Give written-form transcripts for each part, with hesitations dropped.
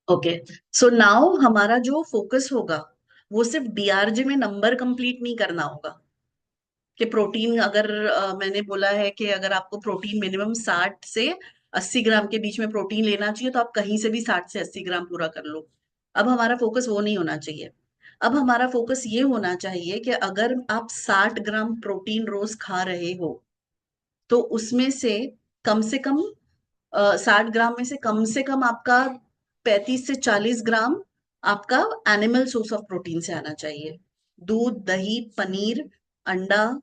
Okay, so now हमारा जो focus होगा वो सिर्फ डीआरजे में नंबर कंप्लीट नहीं करना होगा कि प्रोटीन अगर मैंने बोला है कि अगर आपको प्रोटीन मिनिमम 60 से 80 ग्राम के बीच में प्रोटीन लेना चाहिए तो आप कहीं से भी 60 से 80 ग्राम पूरा कर लो। अब हमारा फोकस वो नहीं होना चाहिए। अब हमारा फोकस ये होना चाहिए कि अगर आप 60 ग्राम प्रोटीन रोज खा रहे हो तो उसमें से कम 60 ग्राम में से कम आपका 35 से 40 ग्राम आपका एनिमल सोर्स ऑफ प्रोटीन से आना चाहिए। दूध, दही, पनीर, अंडा,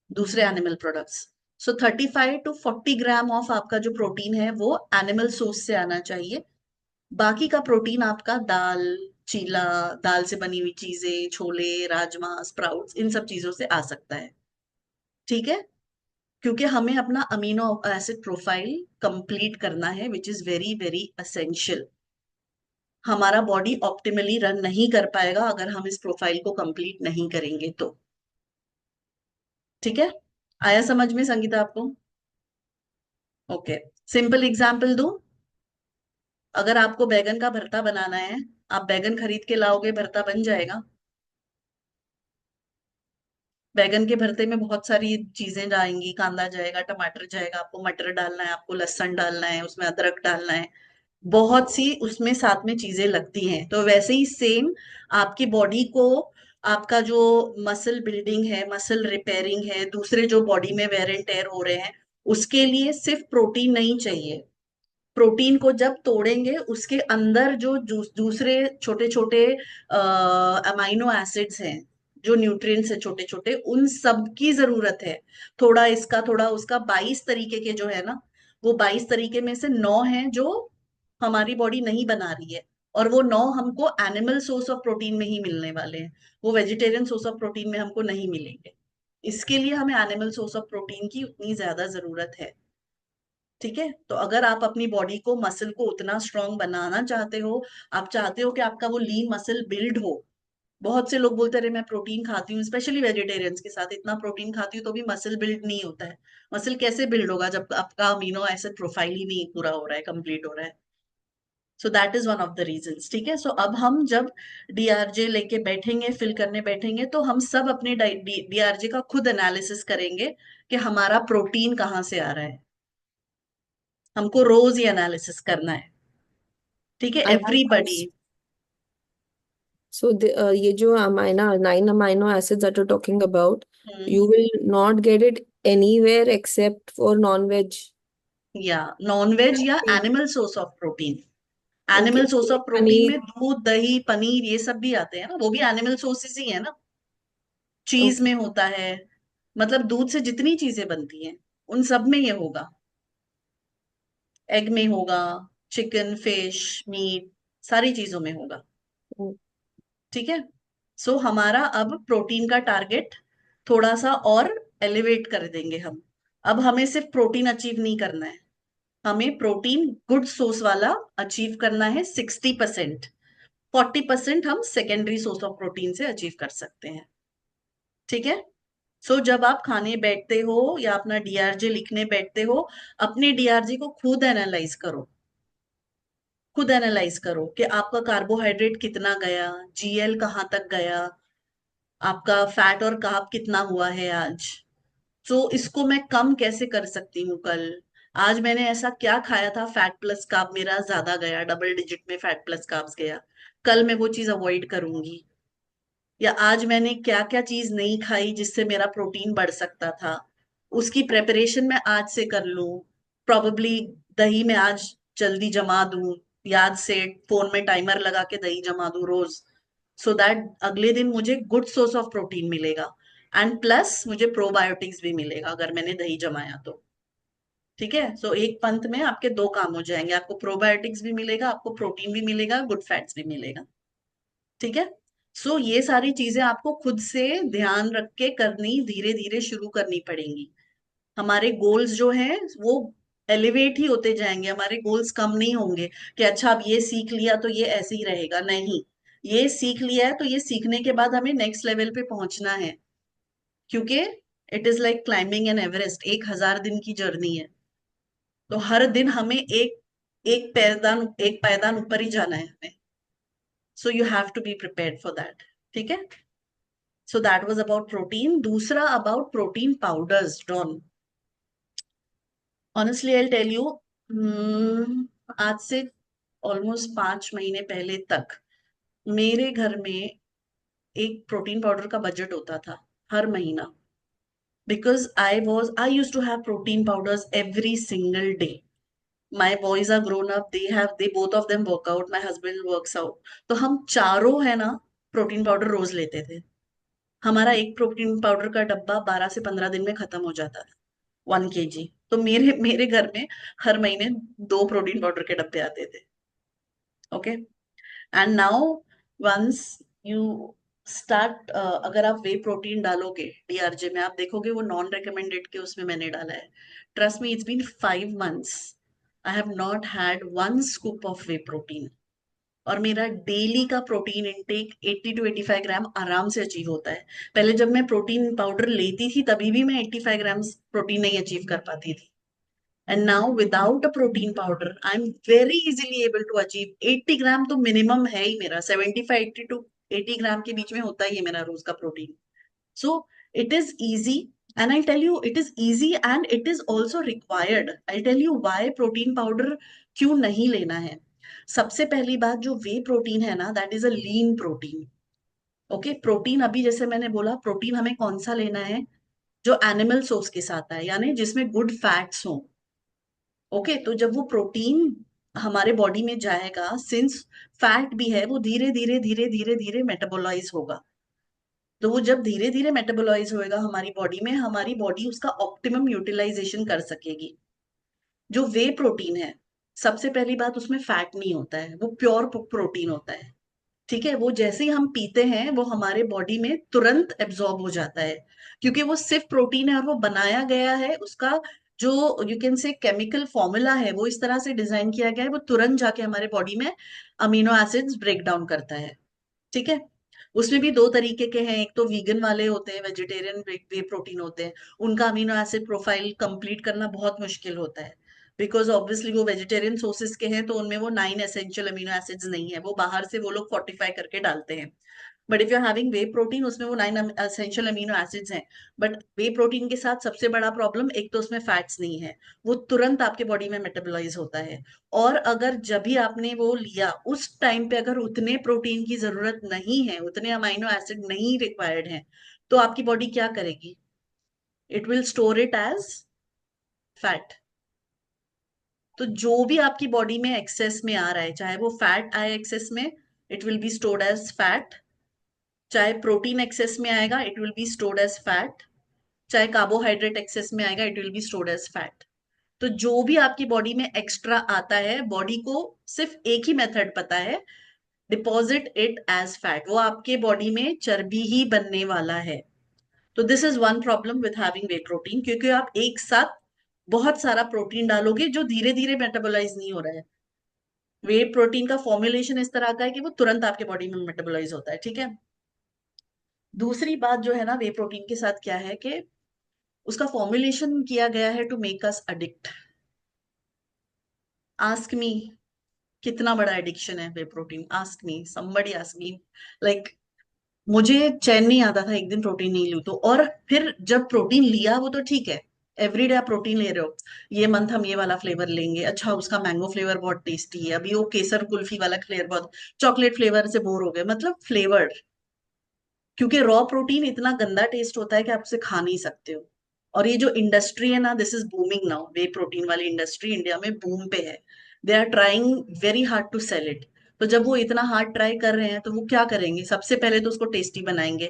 दूसरे animal products. So 35 to 40 gram of आपका जो प्रोटीन है वो एनिमल सोर्स से आना चाहिए। बाकी का प्रोटीन आपका दाल, चीला, दाल से बनी हुई चीजें, छोले, राजमा, स्प्राउट्स, इन सब चीजों से आ सकता है। ठीक है, क्योंकि हमें अपना अमीनो एसिड प्रोफाइल कंप्लीट करना है which is very very essential. हमारा बॉडी ऑप्टिमली रन नहीं कर पाएगा अगर हम इस प्रोफाइल को कंप्लीट नहीं करेंगे तो। ठीक है, आया समझ में संगीता आपको? ओके, सिंपल एग्जाम्पल दूं। अगर आपको बैगन का भरता बनाना है, आप बैगन खरीद के लाओगे, भरता बन जाएगा? बैगन के भरते में बहुत सारी चीजें जाएंगी, कांदा जाएगा, टमाटर जाएगा, आपको मटर डालना है, आपको लहसुन डालना है, उसमें अदरक डालना है, बहुत सी उसमें साथ में चीजें लगती हैं। तो वैसे ही सेम आपकी बॉडी को, आपका जो मसल बिल्डिंग है, मसल रिपेयरिंग है, दूसरे जो बॉडी में वेर एंड टेयर हो रहे हैं, उसके लिए सिर्फ प्रोटीन नहीं चाहिए। प्रोटीन को जब तोड़ेंगे उसके अंदर जो दूसरे छोटे छोटे अमाइनो एसिड्स हैं, जो न्यूट्रिएंट्स है छोटे छोटे, उन सब की जरूरत है। थोड़ा इसका थोड़ा उसका, 22 तरीके के जो है ना, वो 22 तरीके में से 9 हैं जो हमारी बॉडी नहीं बना रही है, और वो 9 हमको एनिमल सोर्स ऑफ प्रोटीन में ही मिलने वाले हैं। वो वेजिटेरियन सोर्स ऑफ प्रोटीन में हमको नहीं मिलेंगे। इसके लिए हमें एनिमल सोर्स ऑफ प्रोटीन की उतनी ज्यादा जरूरत है। ठीक है, तो अगर आप अपनी बॉडी को, मसल को उतना स्ट्रांग बनाना चाहते हो, आप चाहते हो कि आपका वो लीन मसल बिल्ड हो। बहुत से लोग बोलते रहे मैं प्रोटीन खाती हूँ, स्पेशली वेजिटेरियंस के साथ, इतना प्रोटीन खाती हूँ तो भी मसल बिल्ड नहीं होता है। मसल कैसे बिल्ड होगा जब आपका अमीनो एसिड प्रोफाइल ही नहीं पूरा हो रहा है, कंप्लीट हो रहा है? So that is one of the reasons. ठीक है, सो अब हम जब डीआरजे लेके बैठेंगे, फिल करने बैठेंगे, तो हम सब अपने डीआरजे का खुद एनालिसिस करेंगे कि हमारा प्रोटीन कहाँ से आ रहा है। हमको रोज ही एनालिसिस करना है। ठीक है, I have everybody. this. So ये जो amino 9 amino acids that you're talking about, you will not get it anywhere except for non-veg. या नॉन वेज या Okay. Animal source of protein. Animal Okay. Source of protein में पनीर. दूध, दही, पनीर, ये सब भी आते हैं ना, वो भी एनिमल सोर्सेस ही है ना। चीज Okay. में होता है, मतलब दूध से जितनी चीजें बनती हैं उन सब में ये होगा। एग में होगा, चिकन, फिश, मीट, सारी चीजों में होगा। Mm. ठीक है, सो हमारा अब प्रोटीन का टारगेट थोड़ा सा और एलिवेट कर देंगे हम। अब हमें सिर्फ प्रोटीन अचीव नहीं करना है, हमें प्रोटीन गुड सोर्स वाला अचीव करना है 60%। 40% हम सेकेंडरी सोर्स ऑफ प्रोटीन से अचीव कर सकते हैं। ठीक है, सो जब आप खाने बैठते हो या अपना डीआरजे लिखने बैठते हो, अपने डीआरजे को खुद एनालाइज करो। खुद एनालाइज करो कि आपका कार्बोहाइड्रेट कितना गया, जीएल कहाँ तक गया, आपका फैट और कार्ब कितना हुआ है आज। तो इसको मैं कम कैसे कर सकती हूँ कल? आज मैंने ऐसा क्या खाया था, फैट प्लस कार्ब मेरा ज्यादा गया, डबल डिजिट में फैट प्लस कार्ब्स गया, कल मैं वो चीज अवॉइड करूंगी। या आज मैंने क्या क्या चीज नहीं खाई जिससे मेरा प्रोटीन बढ़ सकता था, उसकी प्रेपरेशन मैं आज से कर लूं। प्रोबेबली दही में आज जल्दी जमा दूं, याद से फोन में टाइमर लगा के दही जमा दूं रोज, सो दैट अगले दिन मुझे गुड सोर्स ऑफ प्रोटीन मिलेगा, एंड प्लस मुझे प्रोबायोटिक्स भी मिलेगा अगर मैंने दही जमाया तो। ठीक है, सो एक पंथ में आपके दो काम हो जाएंगे, आपको प्रोबायोटिक्स भी मिलेगा, आपको प्रोटीन भी मिलेगा, गुड फैट्स भी मिलेगा। ठीक है, सो ये सारी चीजें आपको खुद से ध्यान रख के करनी, धीरे धीरे शुरू करनी पड़ेंगी। हमारे गोल्स जो हैं वो एलिवेट ही होते जाएंगे, हमारे गोल्स कम नहीं होंगे कि अच्छा अब ये सीख लिया तो ये ऐसे ही रहेगा, नहीं। ये सीख लिया है तो ये सीखने के बाद हमें नेक्स्ट लेवल पे पहुंचना है, क्योंकि it is like climbing an Everest, 1000 दिन की जर्नी है। तो हर दिन हमें एक एक पायदान ऊपर ही जाना है हमें. So you have to be prepared for that. ठीक है. So that was about protein. दूसरा अबाउट प्रोटीन पाउडर्स. डॉन, ऑनेस्टली आई टेल यू, आज से ऑलमोस्ट 5 महीने पहले तक मेरे घर में एक प्रोटीन पाउडर का बजट होता था हर महीना. Because I use to have protein powders every single day. My boys are grown up, they both of them work out, my husband works out. तो हम चारों है ना प्रोटीन पाउडर रोज लेते थे. हमारा एक प्रोटीन पाउडर का डब्बा 12 से 15 दिन में खत्म हो जाता था. 1 kg. तो मेरे मेरे घर में हर महीने 2 प्रोटीन पाउडर के डब्बे आते थे. Okay. And now once you start, अगर आप वे प्रोटीन डालोगे डीआरजे में, आप देखोगे वो नॉन रिकमेंडेड के उसमें मैंने डाला है. Trust me, it's been 5 months. I have not had 1 scoop of whey protein. और मेरा डेली का प्रोटीन इनटेक 80 to 85 ग्राम आराम से अचीव होता है. पहले जब मैं प्रोटीन पाउडर लेती थी तभी भी मैं 85 ग्राम प्रोटीन नहीं अचीव कर पाती थी. And now without a protein powder, I'm very easily able to achieve 80 ग्राम. तो मिनिमम है ही मेरा. 75 to 80 to 80 ग्राम के बीच में होता ही है मेरा रोज का protein. So it is easy, and I tell you it is easy and it is also required. I'll tell you why protein powder क्यों नहीं लेना है. सबसे पहली बात, जो वे प्रोटीन है ना, that is a lean protein. Okay. Protein अभी जैसे मैंने बोला, प्रोटीन हमें कौन सा लेना है जो एनिमल सोर्स के साथ है, यानी जिसमें गुड फैट्स हो. ओके. तो जब वो प्रोटीन हमारे बॉडी में जाएगा, सिंस फैट भी है, वो धीरे धीरे धीरे धीरे धीरे मेटाबोलाइज होगा. तो वो जब धीरे धीरे मेटाबोलाइज होएगा हमारी बॉडी में, हमारी बॉडी उसका ऑप्टिमम यूटिलाइजेशन कर सकेगी. जो वे प्रोटीन है, सबसे पहली बात, उसमें फैट नहीं होता है, वो प्योर प्रोटीन होता है. ठीक है. वो जैसे ही हम पीते हैं वो हमारे बॉडी में तुरंत एब्जॉर्ब हो जाता है, क्योंकि वो सिर्फ प्रोटीन है और वो बनाया गया है, उसका जो यू कैन से केमिकल फॉर्मूला है वो इस तरह से डिजाइन किया गया है, वो तुरंत जाके हमारे बॉडी में अमीनो एसिड्स ब्रेक डाउन करता है. ठीक है. उसमें भी दो तरीके के हैं. एक तो वीगन वाले होते हैं, वेजिटेरियन वे प्रोटीन होते हैं. उनका अमीनो एसिड प्रोफाइल कंप्लीट करना बहुत मुश्किल होता है, बिकॉज ऑब्वियसली वो वेजिटेरियन सोर्सेज के हैं, तो उनमें वो 9 एसेंशियल अमीनो एसिड्स नहीं है, वो बाहर से वो लोग फोर्टिफाई करके डालते हैं. But if you are having whey protein, उसमें वो 9 एसेंशियल अमीनो एसिड्स हैं. बट वे प्रोटीन के साथ सबसे बड़ा प्रॉब्लम, एक तो उसमें फैट्स नहीं है, वो तुरंत आपके बॉडी में मेटाबोलाइज होता है. और अगर जब भी आपने वो लिया उस टाइम पे अगर उतने प्रोटीन की जरूरत नहीं है, उतने अमाइनो एसिड नहीं रिक्वायर्ड है, तो आपकी बॉडी क्या करेगी? It will store it as fat. तो जो भी आपकी बॉडी में एक्सेस में आ रहा है, चाहे वो फैट आए एक्सेस में, it will be stored as fat. चाहे प्रोटीन एक्सेस में आएगा, it will be stored as fat. चाहे कार्बोहाइड्रेट एक्सेस में आएगा, it will be stored as fat. तो जो भी आपकी बॉडी में एक्स्ट्रा आता है, बॉडी को सिर्फ एक ही मेथड पता है, डिपॉजिट इट एज फैट. वो आपके बॉडी में चर्बी ही बनने वाला है. तो this is one problem with having whey protein, क्योंकि आप एक साथ बहुत सारा प्रोटीन डालोगे जो धीरे धीरे मेटाबोलाइज नहीं हो रहा है. वे प्रोटीन का फॉर्मुलेशन इस तरह का है कि वो तुरंत आपके बॉडी में मेटाबोलाइज होता है. ठीक है. दूसरी बात जो है ना वे प्रोटीन के साथ क्या है कि उसका फॉर्मुलेशन किया गया है to make us addict. Ask me, कितना बड़ा एडिक्शन है whey protein. Ask me, somebody ask me. Like, मुझे चैन नहीं आता था एक दिन प्रोटीन नहीं लूं तो. और फिर जब प्रोटीन लिया वो तो ठीक है, एवरीडे आप प्रोटीन ले रहे हो, ये मंथ हम ये वाला फ्लेवर लेंगे, अच्छा उसका मैंगो फ्लेवर बहुत टेस्टी है, अभी वो केसर कुल्फी वाला फ्लेवर बहुत, चॉकलेट फ्लेवर से बोर हो गए, मतलब फ्लेवर्ड. क्योंकि रॉ प्रोटीन इतना गंदा टेस्ट होता है कि आप उसे खा नहीं सकते हो. और ये जो इंडस्ट्री है ना, this is booming now. Whey protein वाली इंडस्ट्री इंडिया में बूम पे है. They are trying very hard to sell it. तो जब वो इतना हार्ड ट्राई कर रहे हैं, तो वो क्या करेंगे? सबसे पहले तो उसको टेस्टी बनाएंगे,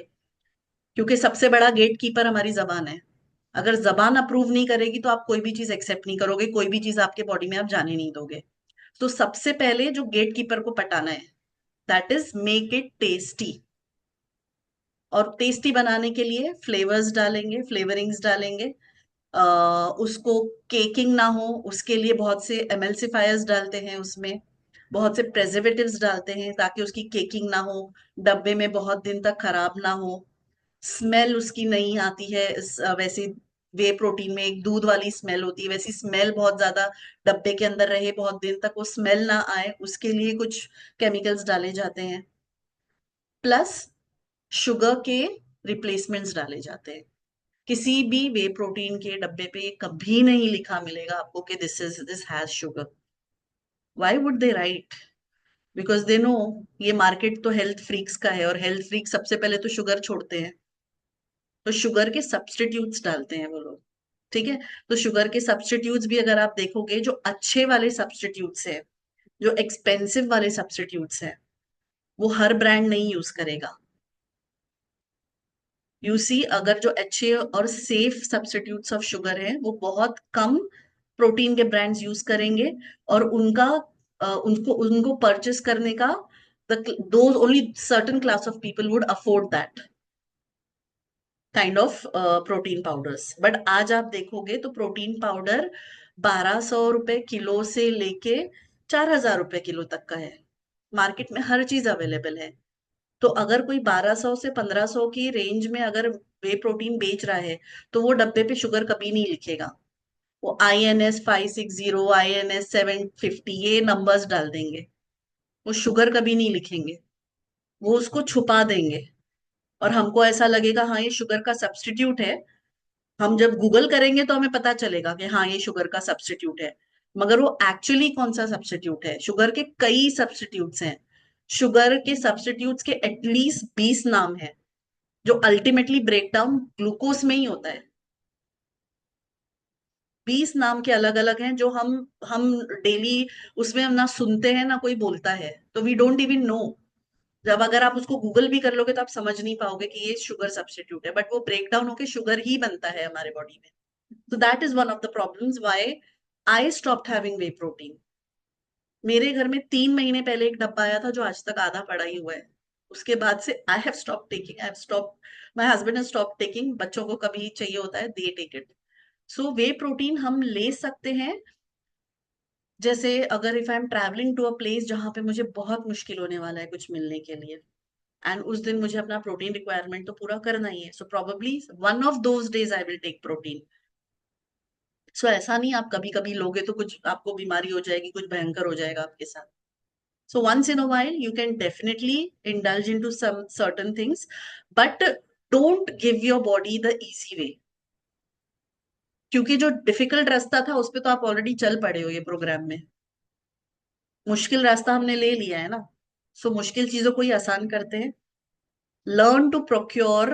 क्योंकि सबसे बड़ा गेट कीपर हमारी जबान है. अगर जबान अप्रूव नहीं करेगी तो आप कोई भी चीज एक्सेप्ट नहीं करोगे, कोई भी चीज आपके बॉडी में आप जाने नहीं दोगे. तो सबसे पहले जो गेट कीपर को पटाना है, that is make it tasty. और टेस्टी बनाने के लिए फ्लेवर्स डालेंगे, फ्लेवरिंग्स डालेंगे. उसको केकिंग ना हो उसके लिए बहुत से एमल्सिफायर्स डालते हैं उसमें, बहुत से प्रेजर्वेटिव्स डालते हैं ताकि उसकी केकिंग ना हो, डब्बे में बहुत दिन तक खराब ना हो, स्मेल उसकी नहीं आती है वैसी वे प्रोटीन में एक दूध वाली स्मेल होती है, वैसी स्मेल बहुत ज्यादा डब्बे के अंदर रहे बहुत दिन तक, वो स्मेल ना आए उसके लिए कुछ केमिकल्स डाले जाते हैं, प्लस शुगर के रिप्लेसमेंट्स डाले जाते हैं। किसी भी वे प्रोटीन के डब्बे पे कभी नहीं लिखा मिलेगा आपको कि this has sugar. Why would they right? Because they know ये मार्केट तो हेल्थ फ्रीक्स का है, और हेल्थ फ्रीक सबसे पहले तो शुगर छोड़ते हैं, तो शुगर के सब्सटीट्यूट्स डालते हैं वो लोग। ठीक है, तो शुगर के सब्सटीट्यूट्स भी अगर आप देखोगे, जो अच्छे वाले सब्सटीट्यूट्स है, जो एक्सपेंसिव वाले सब्सटीट्यूट्स है, वो हर ब्रांड नहीं यूज करेगा। यू सी, अगर जो अच्छे और सेफ सब्सटीट्यूट्स ऑफ शुगर है वो बहुत कम प्रोटीन के ब्रांड्स यूज करेंगे, और उनका उनको उनको परचेस करने का, those only certain class of people would afford that kind of protein powders. But आज आप देखोगे तो प्रोटीन पाउडर 1200 रुपए किलो से लेके 4000 रुपए किलो तक का है। मार्केट में हर चीज अवेलेबल है। तो अगर कोई 1200 से 1500 की रेंज में अगर वे प्रोटीन बेच रहा है, तो वो डब्बे पे शुगर कभी नहीं लिखेगा। वो INS 560, INS 750 ये नंबर्स डाल देंगे, वो शुगर कभी नहीं लिखेंगे, वो उसको छुपा देंगे। और हमको ऐसा लगेगा हाँ ये शुगर का सब्स्टिट्यूट है, हम जब गूगल करेंगे तो हमें पता चलेगा कि हाँ ये शुगर का सब्स्टिट्यूट है। मगर वो एक्चुअली कौन सा सब्स्टिट्यूट है? शुगर के कई सब्स्टिट्यूट्स हैं। शुगर के सब्स्टिट्यूट्स के एटलीस्ट 20 नाम है, जो अल्टीमेटली ब्रेकडाउन ग्लूकोज में ही होता है। 20 नाम के अलग अलग हैं, जो हम डेली उसमें हम ना सुनते हैं ना कोई बोलता है, तो वी डोंट इवन नो। जब अगर आप उसको गूगल भी कर लोगे तो आप समझ नहीं पाओगे कि ये शुगर सब्स्टिट्यूट है, बट वो ब्रेक डाउन होकर शुगर ही बनता है हमारे बॉडी में। So that is one of the problems why I stopped having whey protein. मेरे घर में 3 महीने पहले एक डब्बा आया था जो आज तक आधा पड़ा ही हुआ है। उसके बाद से I have stop taking, I have stop, my husband has stop taking. बच्चों को कभी चाहिए होता है, they take it. So whey protein हम ले सकते हैं, जैसे अगर if I am travelling to a place जहां पे मुझे बहुत मुश्किल होने वाला है कुछ मिलने के लिए, एंड उस दिन मुझे अपना प्रोटीन रिक्वायरमेंट तो पूरा करना ही है, so probably one of those days I will take protein. So ऐसा नहीं आप कभी कभी लोगे तो कुछ आपको बीमारी हो जाएगी, कुछ भयंकर हो जाएगा आपके साथ। So once in a while you can definitely indulge into some certain things, but don't give your body the easy way, क्योंकि जो डिफिकल्ट रास्ता था उस पे तो आप ऑलरेडी चल पड़े हो ये प्रोग्राम में। मुश्किल रास्ता हमने ले लिया है ना, सो मुश्किल चीजों को ही आसान करते हैं। Learn to procure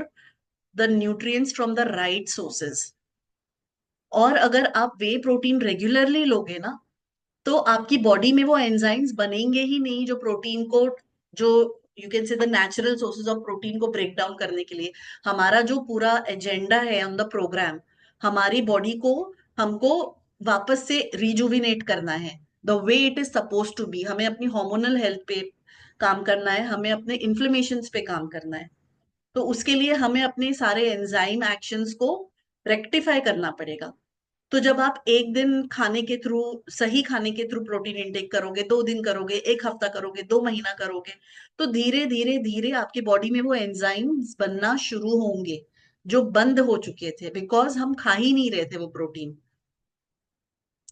the nutrients from the right sources. और अगर आप वे प्रोटीन रेगुलरली लोगे ना, तो आपकी बॉडी में वो एंजाइम्स बनेंगे ही नहीं जो प्रोटीन को, जो you can say the natural sources of protein को ब्रेक डाउन करने के लिए। हमारा जो पूरा एजेंडा है ऑन द प्रोग्राम, हमारी बॉडी को, हमको वापस से रिजुविनेट करना है the way it is suppose to be. हमें अपनी हार्मोनल हेल्थ पे काम करना है, हमें अपने इन्फ्लेमेशन पे काम करना है। तो उसके लिए हमें अपने सारे एंजाइम एक्शंस को रेक्टिफाई करना पड़ेगा। तो जब आप एक दिन खाने के थ्रू, सही खाने के थ्रू प्रोटीन इंटेक करोगे, 2 दिन करोगे, एक हफ्ता करोगे, 2 महीना करोगे, तो धीरे धीरे धीरे आपकी बॉडी में वो एंजाइम्स बनना शुरू होंगे जो बंद हो चुके थे, बिकॉज हम खा ही नहीं रहे थे वो प्रोटीन।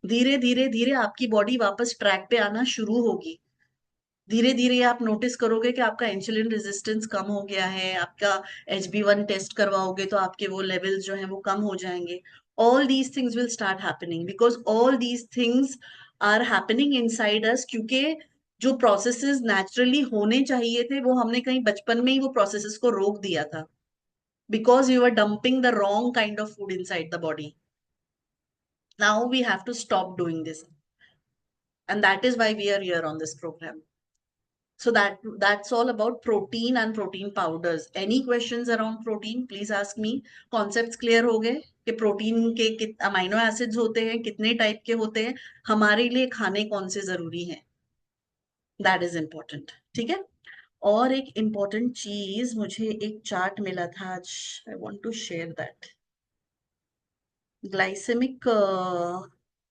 धीरे धीरे धीरे आपकी बॉडी वापस ट्रैक पे आना शुरू होगी। धीरे धीरे आप नोटिस करोगे कि आपका इंसुलिन रेजिस्टेंस कम हो गया है, आपका HB1 टेस्ट करवाओगे तो आपके वो लेवल्स जो हैं वो कम हो जाएंगे। All these things will start happening, because all these things are happening inside us, क्योंकि जो प्रोसेसेस नेचुरली होने चाहिए थे वो हमने कहीं बचपन में ही वो प्रोसेसेस को रोक दिया था, because you are dumping the wrong kind of food inside the body. Now we have to stop doing this, and that is why we are here on this programme. So that's all about protein and protein powders. Any questions around protein, please ask me. Concepts clear हो गए कि protein के amino acids होते हैं, कितने type के होते हैं, हमारे लिए खाने कौन से जरूरी हैं, दैट इज इम्पोर्टेंट। ठीक है। और एक इम्पोर्टेंट चीज, मुझे एक चार्ट मिला था आज, I want to share that. Glycemic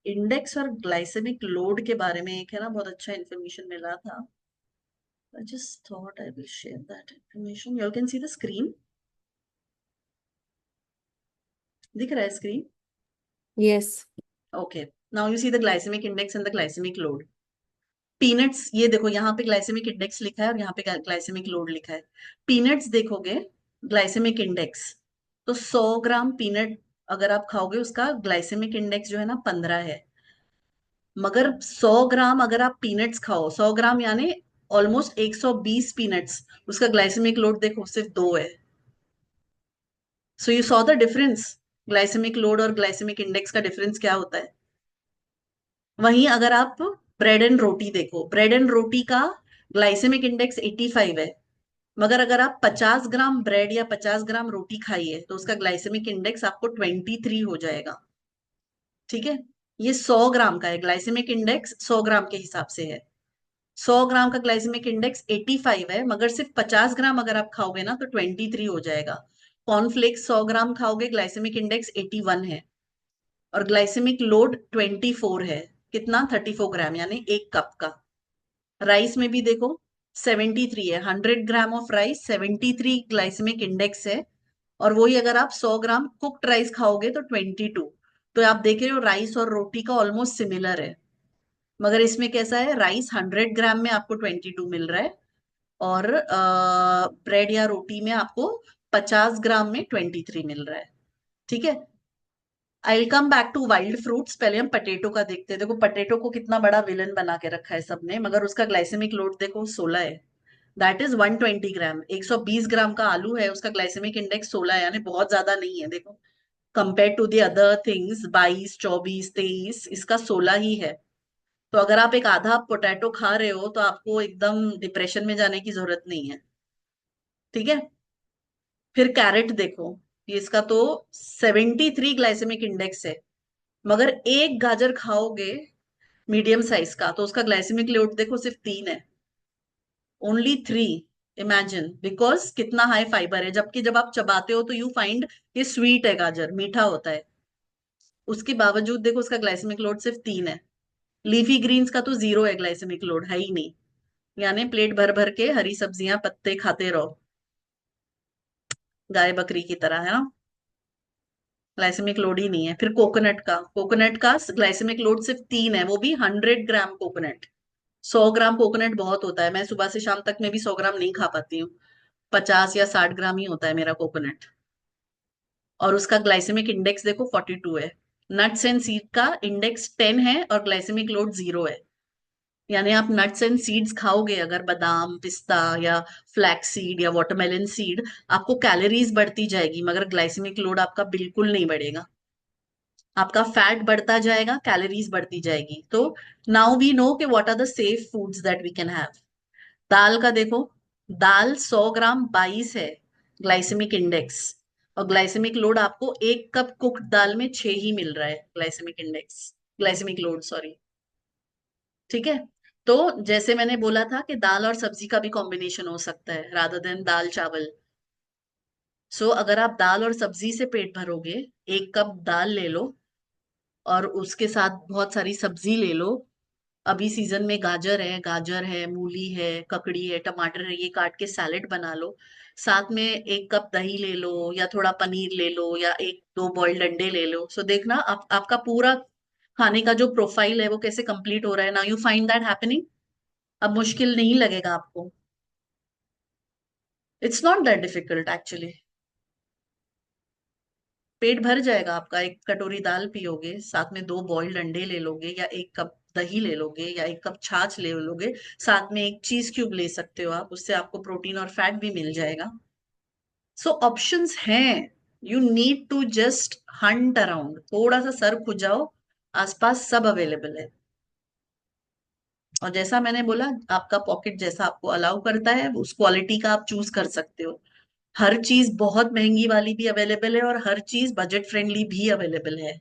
index और ग्लाइसेमिक लोड के बारे में एक है ना, बहुत अच्छा इंफॉर्मेशन मिला था। I just thought I will share that information. You all can see the screen. दिख रहा है screen? Yes. Okay, now you see the glycemic index and the glycemic load. Peanuts, ये देखो यहाँ पे ग्लाइसेमिक इंडेक्स लिखा है और यहाँ पे ग्लाइसेमिक लोड लिखा है। पीनट्स देखोगे, ग्लाइसेमिक इंडेक्स, तो 100 ग्राम पीनट अगर आप खाओगे उसका ग्लाइसेमिक इंडेक्स जो है ना 15 है। मगर 100 ग्राम अगर आप पीनट्स खाओ, 100 ग्राम यानी ऑलमोस्ट 120 पीनट्स, उसका ग्लाइसेमिक लोड देखो सिर्फ 2 है। So you saw the difference, glycemic load और ग्लाइसेमिक इंडेक्स का डिफरेंस क्या होता है। वहीं अगर आप ब्रेड एंड रोटी देखो, ब्रेड एंड रोटी का ग्लाइसेमिक इंडेक्स 85 है, मगर अगर आप 50 ग्राम ब्रेड या 50 ग्राम रोटी खाइए तो उसका ग्लाइसेमिक इंडेक्स आपको 23 हो जाएगा। ठीक है, ये 100 ग्राम का है, ग्लाइसेमिक इंडेक्स 100 ग्राम के हिसाब से है। 100 ग्राम का ग्लाइसेमिक इंडेक्स 85 है, मगर सिर्फ 50 ग्राम अगर आप खाओगे ना तो 23 हो जाएगा। कॉर्नफ्लेक्स 100 ग्राम खाओगे, ग्लाइसेमिक इंडेक्स 81 है, और ग्लाइसेमिक लोड 24 है। कितना? 34 ग्राम, यानी एक कप का। राइस में भी देखो 73 है, 100 gram of rice 73 glycemic index है, और वही अगर आप 100 ग्राम कुक्ड राइस खाओगे तो 22। तो आप देख रहे हो राइस और रोटी का ऑलमोस्ट सिमिलर है, मगर इसमें कैसा है, राइस 100 ग्राम में आपको 22 मिल रहा है, और ब्रेड या रोटी में आपको 50 ग्राम में 23 मिल रहा है। ठीक है, I will come back to wild fruits, पहले हम पटेटो का देखते हैं। देखो पटेटो को कितना बड़ा विलन बना के रखा है सबने, मगर उसका ग्लाइसेमिक लोड देखो 16 है। दैट इज 120 ग्राम, 120 ग्राम का आलू है, उसका ग्लाइसेमिक इंडेक्स 16 है, यानी बहुत ज्यादा नहीं है। देखो compare to the other things 22, 24, 23, इसका 16 ही है। तो अगर आप एक आधा पोटैटो खा रहे हो तो आपको एकदम डिप्रेशन में जाने की जरूरत नहीं है। ठीक है, फिर कैरेट देखो, ये इसका तो 73 ग्लाइसेमिक इंडेक्स है, मगर एक गाजर खाओगे मीडियम साइज का तो उसका ग्लाइसेमिक लोड देखो सिर्फ 3 है, ओनली 3। इमेजिन, बिकॉज कितना हाई फाइबर है, जबकि जब आप चबाते हो तो यू फाइंड ये स्वीट है, गाजर मीठा होता है, उसके बावजूद देखो उसका ग्लाइसेमिक लोड सिर्फ 3 है। लीफी ग्रीन्स का तो 0 है, ग्लाइसेमिक लोड है ही नहीं, यानी प्लेट भर भर के हरी सब्जियां पत्ते खाते रहो, गाय बकरी की तरह, है ना। ग्लाइसेमिक लोड ही नहीं है। फिर कोकोनट का ग्लाइसेमिक लोड सिर्फ 3 है, वो भी 100 ग्राम कोकोनट। 100 ग्राम कोकोनट बहुत होता है, मैं सुबह से शाम तक में भी 100 ग्राम नहीं खा पाती हूँ, 50 या 60 ग्राम ही होता है मेरा कोकोनट, और उसका ग्लाइसेमिक इंडेक्स देखो 42 है। नट्स एंड सीड का इंडेक्स 10 है और ग्लाइसेमिक लोड 0 है, यानी आप नट्स एंड सीड्स खाओगे अगर, बादाम पिस्ता या फ्लैक्स सीड या वाटरमेलन सीड, आपको कैलोरीज बढ़ती जाएगी मगर ग्लाइसेमिक लोड आपका बिल्कुल नहीं बढ़ेगा। आपका फैट बढ़ता जाएगा, कैलोरीज बढ़ती जाएगी। तो नाउ वी नो कि what are the safe foods that we can have. दाल का देखो, दाल 100 ग्राम 22 है ग्लाइसेमिक इंडेक्स, और ग्लाइसेमिक लोड आपको एक कप कुक्ड दाल में 6 ही मिल रहा है, glycemic index, glycemic load sorry. ठीक है, तो जैसे मैंने बोला था कि दाल और सब्जी का भी कॉम्बिनेशन हो सकता है रादर देन दाल चावल। सो अगर आप दाल और सब्जी से पेट भरोगे, एक कप दाल ले लो और उसके साथ बहुत सारी सब्जी ले लो। अभी सीजन में गाजर है, मूली है, ककड़ी है, टमाटर है, ये काट के सैलेड बना लो। साथ में एक कप दही ले लो, या थोड़ा पनीर ले लो, या एक दो बॉइल्ड अंडे ले लो। सो देखना आपका पूरा खाने का जो प्रोफाइल है वो कैसे कंप्लीट हो रहा है। Now you find that happening, अब मुश्किल नहीं लगेगा आपको। It's not that difficult actually, पेट भर जाएगा आपका। एक कटोरी दाल पियोगे, साथ में दो बॉइल्ड अंडे ले लोगे, या एक कप दही ले लोगे, या एक कप छाछ ले लोगे, साथ में एक चीज क्यूब ले सकते हो आप, उससे आपको प्रोटीन और फैट भी मिल जाएगा। सो ऑप्शंस हैं, you need to just hunt around, थोड़ा सा सर खुजाओ, आसपास सब अवेलेबल है। और जैसा मैंने बोला, आपका पॉकेट जैसा आपको अलाउ करता है उस क्वालिटी का आप चूज कर सकते हो। हर चीज बहुत महंगी वाली भी अवेलेबल है और हर चीज बजट फ्रेंडली भी अवेलेबल है।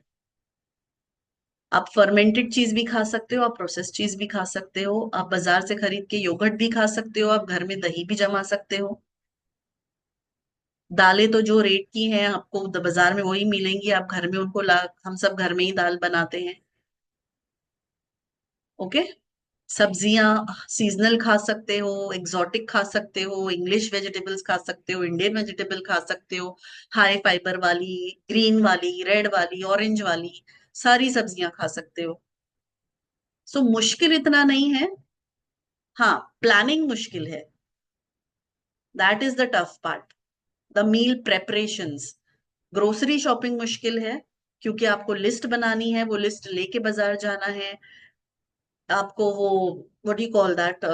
आप फर्मेंटेड चीज भी खा सकते हो, आप प्रोसेस चीज भी खा सकते हो, आप बाजार से खरीद के योगर्ट भी खा सकते हो, आप घर में दही भी जमा सकते हो। दालें तो जो रेट की हैं आपको बाजार में वही मिलेंगी, आप घर में उनको ला, हम सब घर में ही दाल बनाते हैं। ओके, सब्जियां सीजनल खा सकते हो, एग्जॉटिक खा सकते हो, इंग्लिश वेजिटेबल्स खा सकते हो, इंडियन वेजिटेबल खा सकते हो, हाई फाइबर वाली, ग्रीन वाली, रेड वाली, ऑरेंज वाली, सारी सब्जियां खा सकते हो। सो मुश्किल इतना नहीं है। हाँ, प्लानिंग मुश्किल है, that is the tough part. The meal preparations, grocery shopping मुश्किल है, क्योंकि आपको लिस्ट बनानी है, वो लिस्ट लेके बाजार जाना है। आपको वो, what you call that,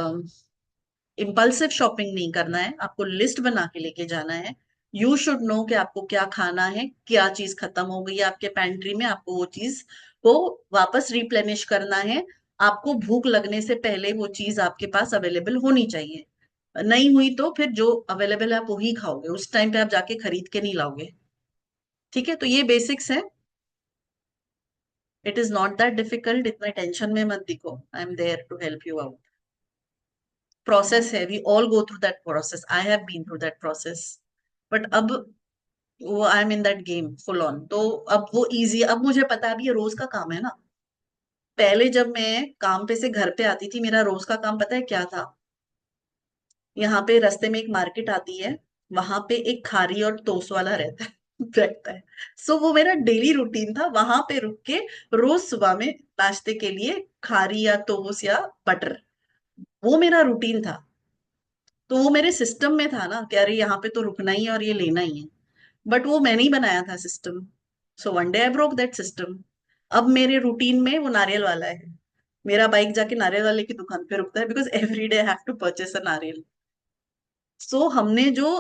impulsive shopping नहीं करना है, आपको लिस्ट बना के लेके जाना है। यू शुड नो कि आपको क्या खाना है, क्या चीज खत्म हो गई है आपके पैंट्री में, आपको वो चीज को वापस रिप्लेनिश करना है। आपको भूख लगने से पहले वो चीज आपके पास अवेलेबल होनी चाहिए। नहीं हुई तो फिर जो अवेलेबल है आप वही खाओगे, उस टाइम पे आप जाके खरीद के नहीं लाओगे। ठीक है, तो ये बेसिक्स है। It is not that difficult, इतना टेंशन में मत दिखो, I am there to help you out. Process है, we all go through that process, I have been through that process. But अब वो I am in that game full on, तो अब वो इजी, अब मुझे पता है, अब ये रोज का काम है ना। पहले जब मैं काम पे से घर पे आती थी, मेरा रोज का काम पता है क्या था? यहाँ पे रास्ते में एक मार्केट आती है, वहां पे एक खारी और टोस्ट वाला रहता है रहता है। सो वो मेरा डेली रूटीन था, वहां पे रुक के रोज सुबह में नाश्ते के लिए खारी या टोस्ट या बटर, वो मेरा रूटीन था। तो वो मेरे सिस्टम में था ना कि अरे यहाँ पे तो रुकना ही है और ये लेना ही है। बट वो मैंने ही बनाया था system. So one day I broke that system. अब मेरे रूटीन में वो नारियल वाला है। मेरा बाइक जाके नारियल वाले की दुकान पे रुकता है, because every day I have to purchase a नारियल। सो हमने जो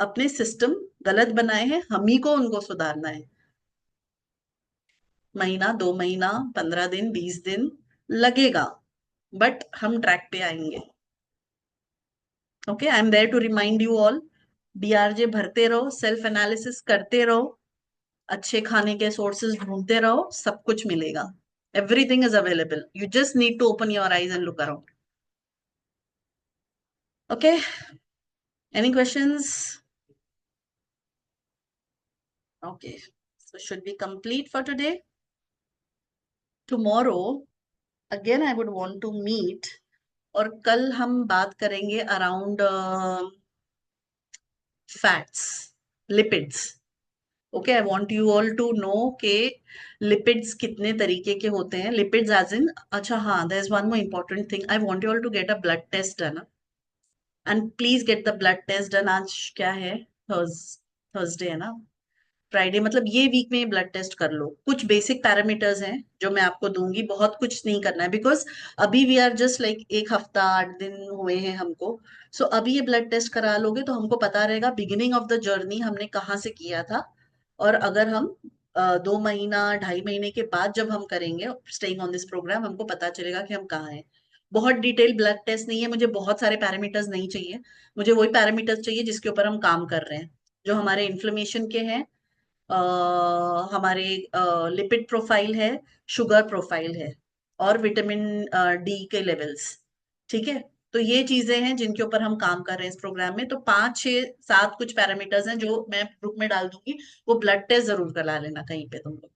अपने सिस्टम गलत बनाए हैं, हम ही को उनको सुधारना है। महीना, 2 महीना, 15 दिन, 20 दिन लगेगा, बट हम ट्रैक पे आएंगे। Okay, I am there to remind you all. DRJ भरते रहो, सेल्फ एनालिसिस करते रहो, अच्छे खाने के सोर्सेज ढूंढते रहो, सब कुछ मिलेगा। Everything is available, you just need to open your eyes and look around. Okay, any questions? Okay, so should we complete for today? Tomorrow again I would want to meet, और कल हम बात करेंगे around fats, lipids. Okay, I want you all to know के lipids कितने तरीके के होते हैं, लिपिड्स एज इन, अच्छा हाँ, there is one more important thing, I want you all to get a blood test done, and please get the blood test done. आज क्या है? थर्सडे है ना? फ्राइडे, मतलब ये वीक में ब्लड टेस्ट कर लो। कुछ बेसिक पैरामीटर्स हैं जो मैं आपको दूंगी, बहुत कुछ नहीं करना है, बिकॉज अभी वी आर जस्ट लाइक एक हफ्ता 8 दिन हुए हैं हमको। सो अभी ये ब्लड टेस्ट करा लोगे तो हमको पता रहेगा बिगिनिंग ऑफ द जर्नी हमने कहाँ से किया था। और अगर हम 2 महीना 2.5 महीने के बाद जब हम करेंगे स्टेइंग ऑन दिस प्रोग्राम, हमको पता चलेगा कि हम कहाँ हैं। बहुत डिटेल ब्लड टेस्ट नहीं है, मुझे बहुत सारे पैरामीटर्स नहीं चाहिए। मुझे वही पैरामीटर्स चाहिए जिसके ऊपर हम काम कर रहे हैं, जो हमारे इन्फ्लेमेशन के हैं, अ, हमारे लिपिड प्रोफाइल है, शुगर प्रोफाइल है, और विटामिन डी के लेवल्स। ठीक है, तो ये चीजें हैं जिनके ऊपर हम काम कर रहे हैं इस प्रोग्राम में। तो 5 6 7 कुछ पैरामीटर्स हैं जो मैं ग्रुप में डाल दूंगी, वो ब्लड टेस्ट जरूर करा लेना कहीं पे तुम लोग।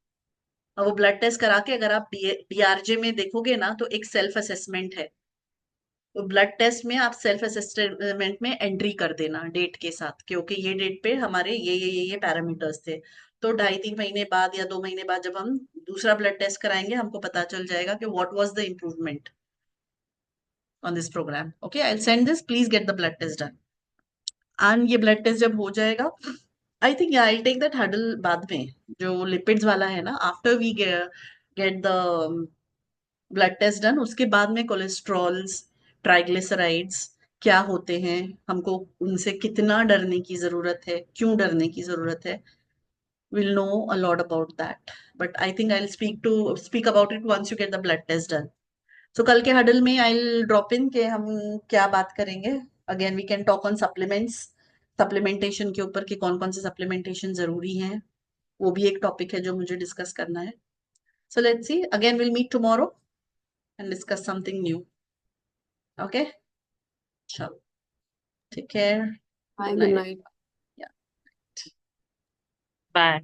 और वो ब्लड टेस्ट करा के अगर आप डीआरजे में देखोगे ना, तो एक सेल्फ असेसमेंट है। तो ब्लड टेस्ट में आप सेल्फ असेसमेंट में एंट्री कर देना डेट के साथ, क्योंकि ये डेट पे हमारे ये पैरामीटर्स थे। तो 2.5 3 महीने बाद या 2 महीने बाद जब हम दूसरा ब्लड टेस्ट कराएंगे, हमको पता चल जाएगा कि what was the improvement on this programme. Okay, I will send this, please get the blood test done. And ये ब्लड टेस्ट जब हो जाएगा, I think I will take that huddle बाद में, जो लिपिड्स वाला है ना, after we get the blood test done, उसके बाद में कोलेस्ट्रॉल्स, ट्राइग्लिसराइड्स क्या होते हैं, हमको उनसे कितना डरने की जरूरत है, क्यों डरने की जरूरत है, will know a lot about that. But I think I will speak about it once you get the blood test done. So कल के हडल में आई विल ड्रॉप इन के हम क्या बात करेंगे। Again we can talk on supplements, supplementation के ऊपर कि कौन कौन से सप्लीमेंटेशन जरूरी हैं, वो भी एक टॉपिक है जो मुझे डिस्कस करना है। So let's see, again will meet tomorrow and discuss something new. Okay? Chalo. Take care. Good Hi, good night. night. Yeah. Bye.